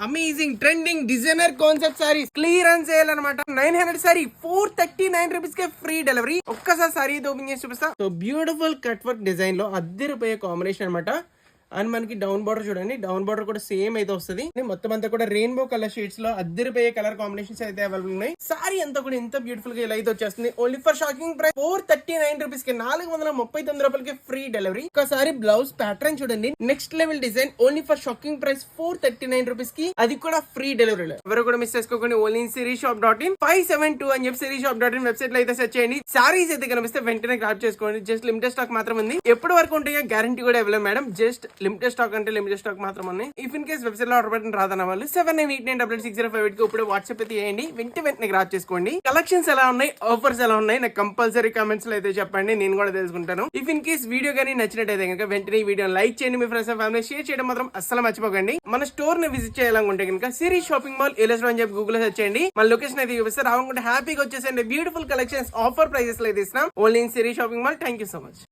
Amazing trending designer concept saris clearance చేయాలన్నమాట. 900 sorry 439 rupees కే free delivery. ఒక్కసారి sorry open చేసి చూపిస్తా. So beautiful cut work design లో అద్దరిపోయే combination అనమాట. అండ్ మనకి డౌన్ బార్డర్ చూడండి, డౌన్ బార్డర్ కూడా సేమ్ అయితే వస్తుంది. మొత్తం అంతా కూడా రెయిన్బో కలర్ షీట్స్ లో అద్దరిపోయే కలర్ కాంబినేషన్స్ అయితే అవైలబుల్ ఉన్నాయి. సారీ అంతా కూడా ఎంత బ్యూటిఫుల్ గా ఇలా అయితే వచ్చేస్తుంది. Only for shocking price 439 rupees కి 439 రూపాయలకి ఫ్రీ డెలివరీ. ఒకసారి బ్లౌజ్ ప్యాటర్న్ చూడండి, next level design. Only for shocking price 439 rupees కి, అది కూడా ఫ్రీ డెలివరీ. ఎవరు కూడా మిస్ చేసుకోకండి. ఓన్లీ sirisshop.in 572 అని చెప్పి sirisshop.in వెబ్సైట్ లో అయితే సెర్చ్ చేయండి. సారీస్ అయితే కనిపిస్తే వెంటనే గ్రాబ్ చేసుకోండి. జస్ట్ లిమిటెడ్ స్టాక్ మాత్రం ఉంది. ఎప్పటి వరకు ఉంటాయో గ్యారంటీ కూడా ఇవ్వలేదు మేడం. జస్ట్ లిమిటెడ్ స్టాక్ అంటే లిమిటెడ్ స్టాక్ మాత్రం ఉన్నాయి. ఇఫ్ ఇన్ కేస్ వెబ్సైట్ లో ఆర్డర్ పెట్టిన రాదన్న వాళ్ళు 79896605 కి ఇప్పుడు వాట్సాప్ అయితే చేయండి. వెంటనే గ్రాప్ చేసుకోండి. కలెక్షన్స్ ఎలా ఉన్నాయి, ఆఫర్స్ ఎలా ఉన్నాయి, నాకు కంపల్సరీ కామెంట్స్ లో అయితే చెప్పండి, నేను కూడా తెలుసుకుంటాను. ఇఫ్ ఇన్ కేస్ వీడియో కానీ నచ్చినట్టయితే కనుక వెంటనే ఈ వీడియో లైక్ చేయండి. మీ ఫ్రెండ్స్ అండ్ ఫ్యామిలీ షేర్ చేయడం మాత్రం అస్సలు మర్చిపోకండి. మన స్టోర్ ని విజిట్ చేయాలనుకుంటే కనుక సిరీస్ షాపింగ్ మాల్ ఏలెస్ అని చెప్పి గూగుల్ సెర్చ్ చేయండి. మన లొకేషన్ అయితే చూపిస్తే రావాలనుకుంటే హ్యాపీగా వచ్చేసండి. బ్యూటిఫుల్ కలెక్షన్స్ ఆఫర్ ప్రైజెస్ లో అయితే ఇస్తున్నాం. Only in series shopping mall. Thank you so much.